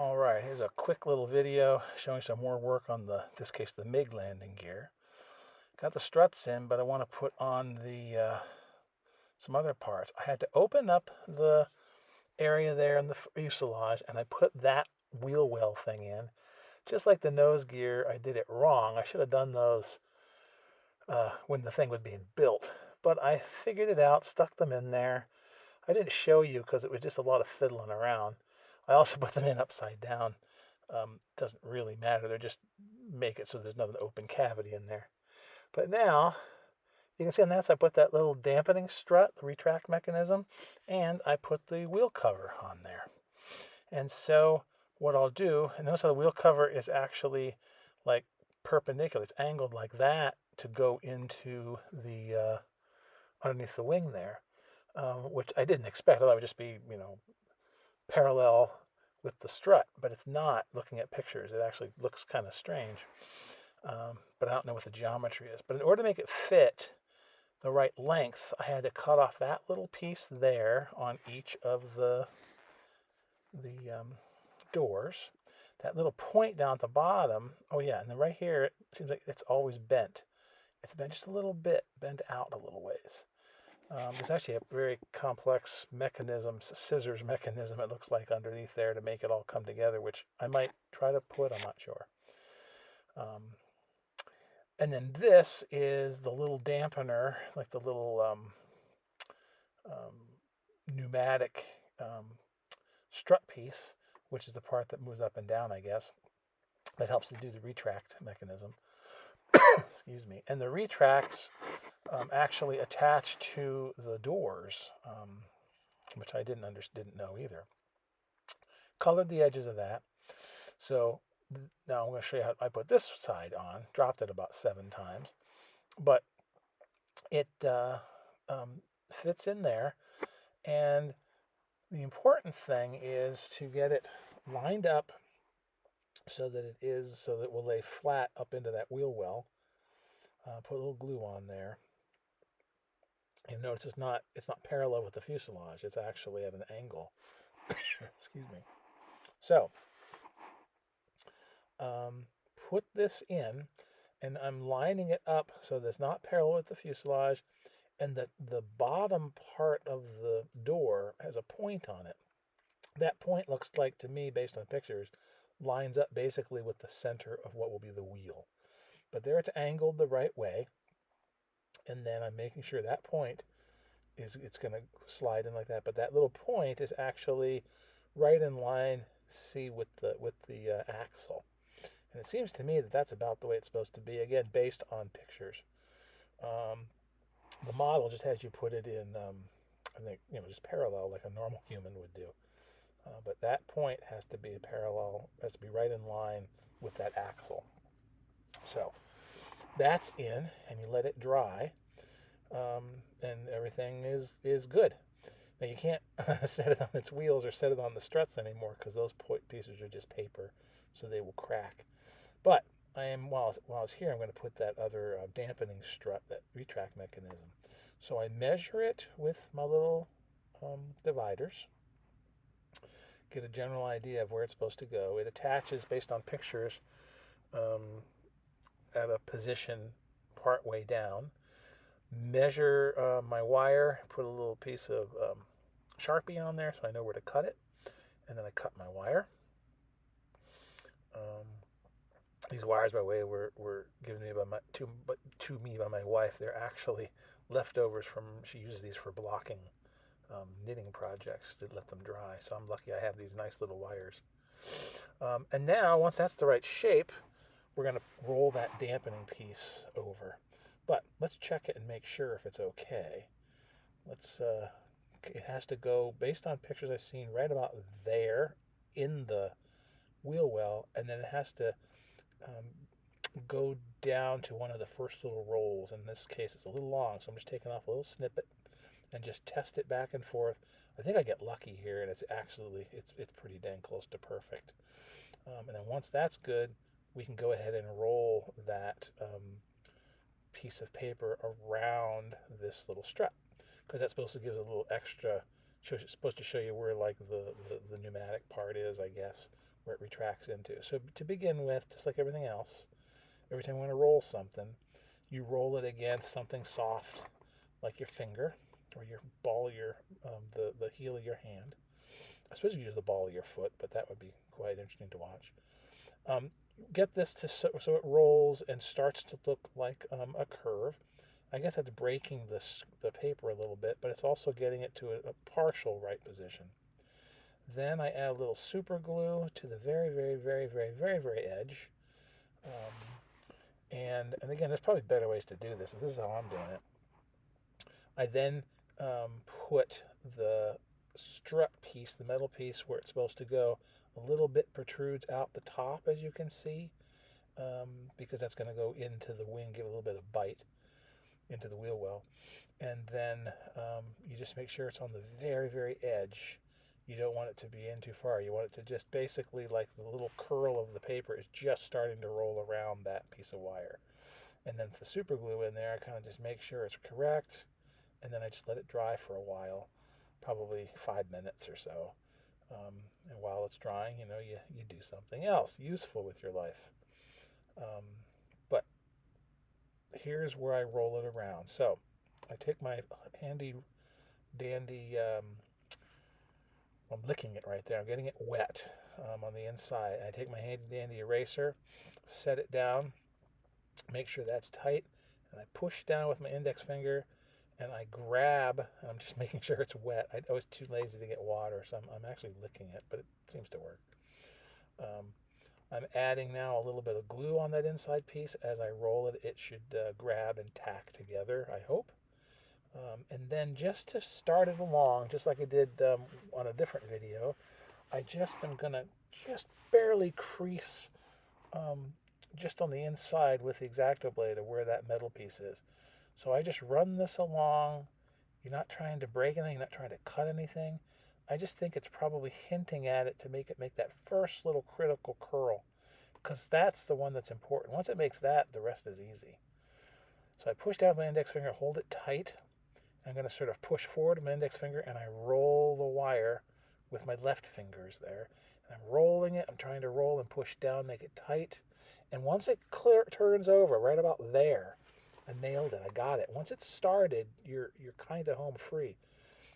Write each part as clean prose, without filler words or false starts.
All right, here's a quick little video showing some more work on this case, the MiG landing gear. Got the struts in, but I want to put on some other parts. I had to open up the area there in the fuselage, and I put that wheel well thing in. Just like the nose gear, I did it wrong. I should have done those when the thing was being built. But I figured it out, stuck them in there. I didn't show you because it was just a lot of fiddling around. I also put them in upside down. Doesn't really matter. They're just make it so there's not an open cavity in there. But now you can see on that side I put that little dampening strut, the retract mechanism, and I put the wheel cover on there. And so what I'll do, and notice how the wheel cover is actually like perpendicular. It's angled like that to go into the underneath the wing there, which I didn't expect. I thought it would just be, parallel with the strut, but it's not. Looking at pictures, it actually looks kind of strange. But I don't know what the geometry is. But in order to make it fit the right length, I had to cut off that little piece there on each of the doors. That little point down at the bottom, oh yeah, and then right here, it seems like it's always bent. It's bent just a little bit, bent out a little ways. There's actually a very complex mechanism, scissors mechanism, it looks like, underneath there to make it all come together, which I might try to put, I'm not sure. And then this is the little dampener, like the little pneumatic strut piece, which is the part that moves up and down, I guess, that helps to do the retract mechanism. Excuse me. And the retracts actually attach to the doors, which I didn't know either. Colored the edges of that. So now I'm going to show you how I put this side on. Dropped it about 7 times, but it fits in there. And the important thing is to get it lined up so that it will lay flat up into that wheel well. Put a little glue on there. And notice it's not parallel with the fuselage. It's actually at an angle. Excuse me. So put this in, and I'm lining it up so that it's not parallel with the fuselage, and that the bottom part of the door has a point on it. That point looks like, to me, based on pictures, lines up basically with the center of what will be the wheel. But there it's angled the right way, and then I'm making sure that point it's going to slide in like that. But that little point is actually right in line, see, with the axle. And it seems to me that that's about the way it's supposed to be, again, based on pictures. The model just has you put it in, I think, just parallel like a normal human would do. But that point has to be has to be right in line with that axle. So that's in, and you let it dry, and everything is good. Now you can't set it on its wheels or set it on the struts anymore because those pieces are just paper, so they will crack. But while I was here, I'm going to put that other dampening strut, that retract mechanism. So I measure it with my little dividers, get a general idea of where it's supposed to go. It attaches based on pictures at a position part way down. Measure my wire, put a little piece of Sharpie on there so I know where to cut it, and then I cut my wire. These wires, by the way, were given to me by my wife. They're actually leftovers from, she uses these for blocking knitting projects to let them dry. So I'm lucky I have these nice little wires. And now, once that's the right shape, we're going to roll that dampening piece over. But let's check it and make sure if it's okay. It has to go, based on pictures I've seen, right about there in the wheel well, and then it has to go down to one of the first little rolls. In this case, it's a little long, so I'm just taking off a little snippet and just test it back and forth. I think I get lucky here, and it's pretty dang close to perfect. And then once that's good, we can go ahead and roll that piece of paper around this little strut, because that's supposed to give us a little extra. It's supposed to show you where, like, the pneumatic part is, I guess, where it retracts into. So to begin with, just like everything else, every time you want to roll something, you roll it against something soft, like your finger or your ball of your, the heel of your hand. I suppose you use the ball of your foot, but that would be quite interesting to watch. Get this to so it rolls and starts to look like a curve. I guess that's breaking the paper a little bit, but it's also getting it to a partial right position. Then I add a little super glue to the very, very, very, very, very, very edge. And again, there's probably better ways to do this, but this is how I'm doing it. I then put the strut piece, the metal piece where it's supposed to go, a little bit protrudes out the top, as you can see, because that's going to go into the wing, give a little bit of bite into the wheel well. And then you just make sure it's on the very, very edge. You don't want it to be in too far. You want it to just basically, like the little curl of the paper is just starting to roll around that piece of wire. And then with the super glue in there, I kind of just make sure it's correct. And then I just let it dry for a while, probably 5 minutes or so. And while it's drying, you do something else useful with your life. But here's where I roll it around. So I take my handy dandy, I'm licking it right there. I'm getting it wet on the inside. I take my handy dandy eraser, set it down, make sure that's tight, and I push down with my index finger, and I grab, and I'm just making sure it's wet. I was too lazy to get water, so I'm actually licking it, but it seems to work. I'm adding now a little bit of glue on that inside piece. As I roll it, it should grab and tack together, I hope. And then just to start it along, just like I did on a different video, I just am going to just barely crease just on the inside with the X-Acto blade of where that metal piece is. So I just run this along. You're not trying to break anything, you're not trying to cut anything. I just think it's probably hinting at it to make that first little critical curl, because that's the one that's important. Once it makes that, the rest is easy. So I push down my index finger, hold it tight. I'm going to sort of push forward with my index finger, and I roll the wire with my left fingers there. And I'm rolling it. I'm trying to roll and push down, make it tight. And once it turns over, right about there, I nailed it. I got it. Once it's started, you're kind of home free,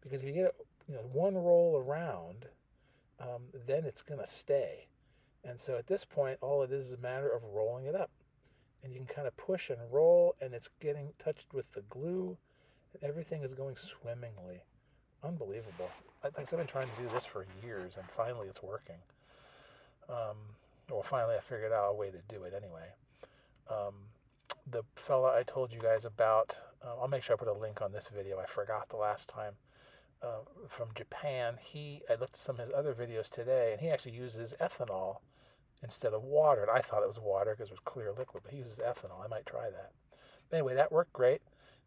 because if you get one roll around, then it's going to stay. And so at this point, all it is a matter of rolling it up. And you can kind of push and roll, and it's getting touched with the glue. Everything is going swimmingly. Unbelievable. I've been trying to do this for years, and finally it's working. Well, finally I figured out a way to do it anyway. The fella I told you guys about, I'll make sure I put a link on this video. I forgot the last time. From Japan. I looked at some of his other videos today, and he actually uses ethanol instead of water. And I thought it was water because it was clear liquid, but he uses ethanol. I might try that. But anyway, that worked great.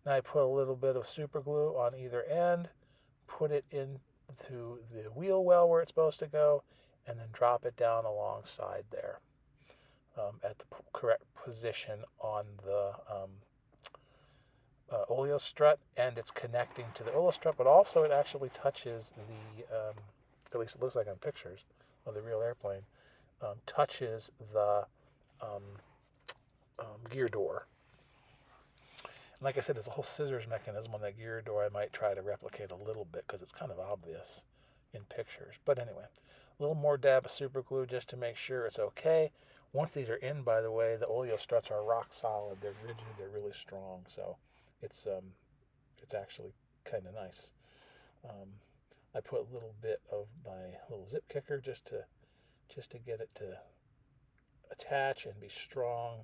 Now I put a little bit of super glue on either end, put it into the wheel well where it's supposed to go, and then drop it down alongside there at the correct position on the oleo strut, and it's connecting to the oleo strut, but also it actually touches the, at least it looks like on pictures of the real airplane, touches the gear door. And like I said, there's a whole scissors mechanism on that gear door I might try to replicate a little bit, because it's kind of obvious in pictures. But anyway, a little more dab of super glue just to make sure it's okay. Once these are in, by the way, the oleo struts are rock solid. They're rigid. They're really strong. So it's actually kind of nice. I put a little bit of my little zip kicker just to get it to attach and be strong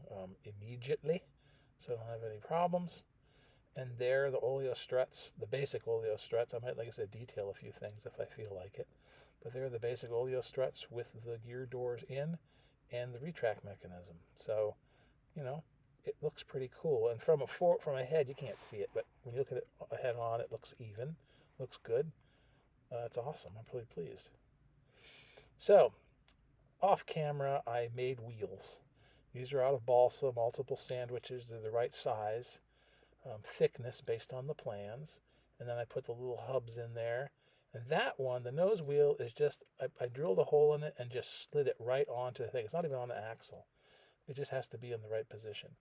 immediately, so I don't have any problems. And there, the oleo struts, the basic oleo struts. I might, like I said, detail a few things if I feel like it. But they're the basic oleo struts with the gear doors in and the retract mechanism. So, it looks pretty cool. And from a head, you can't see it, but when you look at it head on, it looks even, looks good. It's awesome. I'm pretty pleased. So, off camera, I made wheels. These are out of balsa, multiple sandwiches. They're the right size, thickness based on the plans. And then I put the little hubs in there. And that one, the nose wheel is just, I drilled a hole in it and just slid it right onto the thing. It's not even on the axle. It just has to be in the right position.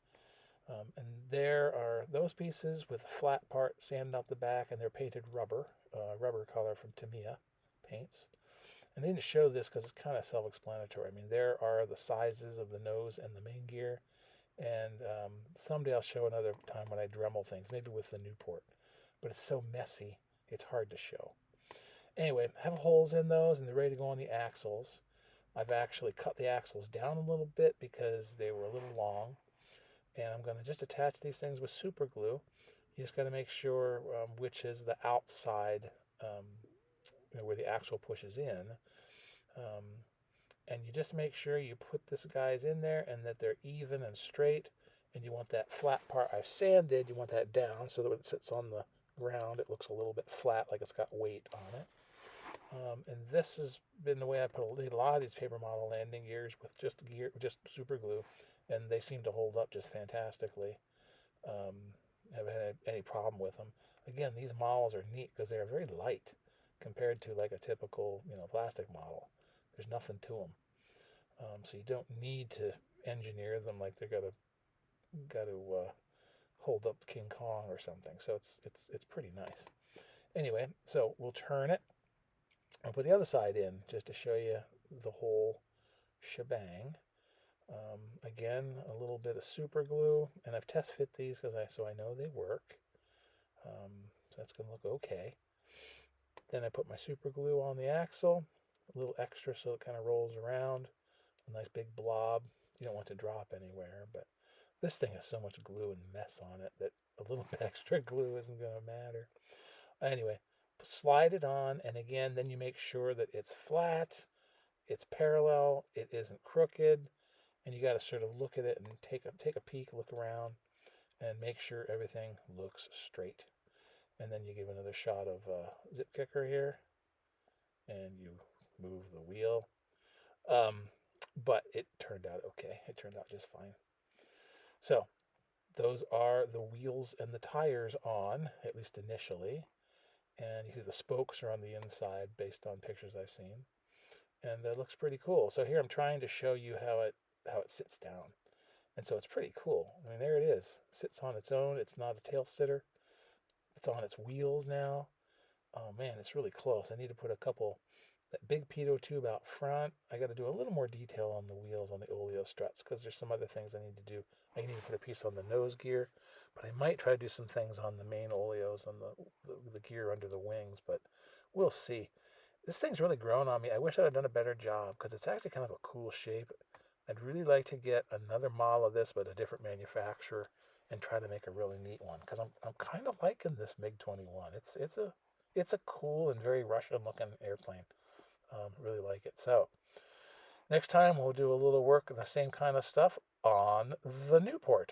And there are those pieces with the flat part sanded out the back, and they're painted rubber, rubber color from Tamiya paints. And they didn't show this because it's kind of self-explanatory. I mean, there are the sizes of the nose and the main gear, and someday I'll show another time when I Dremel things, maybe with the Migport. But it's so messy, it's hard to show. Anyway, I have holes in those, and they're ready to go on the axles. I've actually cut the axles down a little bit because they were a little long. And I'm going to just attach these things with super glue. You just got to make sure which is the outside, where the axle pushes in. And you just make sure you put this guys in there and that they're even and straight. And you want that flat part I've sanded, you want that down so that when it sits on the ground, it looks a little bit flat, like it's got weight on it. And this has been the way I put a lot of these paper model landing gears with just super glue, and they seem to hold up just fantastically. Haven't had any problem with them. Again, these models are neat because they are very light compared to like a typical, plastic model. There's nothing to them, so you don't need to engineer them like they're got to hold up King Kong or something. So it's pretty nice. Anyway, so we'll turn it. I'll put the other side in just to show you the whole shebang. Again, a little bit of super glue, and I've test fit these so I know they work. So that's going to look okay. Then I put my super glue on the axle, a little extra so it kind of rolls around, a nice big blob. You don't want to drop anywhere, but this thing has so much glue and mess on it that a little bit extra glue isn't going to matter. Anyway, slide it on, and again, then you make sure that it's flat, it's parallel, it isn't crooked, and you got to sort of look at it and take a peek, look around, and make sure everything looks straight. And then you give another shot of zip kicker here, and you move the wheel. But it turned out okay. It turned out just fine. So those are the wheels and the tires on, at least initially. And you see the spokes are on the inside based on pictures I've seen. And it looks pretty cool. So here I'm trying to show you how it sits down. And so it's pretty cool. I mean, there it is. It sits on its own. It's not a tail sitter. It's on its wheels now. Oh man, it's really close. I need to put that big pitot tube out front. I got to do a little more detail on the wheels on the oleo struts because there's some other things I need to do. I need to put a piece on the nose gear, but I might try to do some things on the main oleos on the gear under the wings, but we'll see. This thing's really grown on me. I wish I'd have done a better job because it's actually kind of a cool shape. I'd really like to get another model of this, but a different manufacturer, and try to make a really neat one because I'm kind of liking this MiG-21. It's a cool and very Russian looking airplane. Really like it. So next time we'll do a little work on the same kind of stuff on the Migport.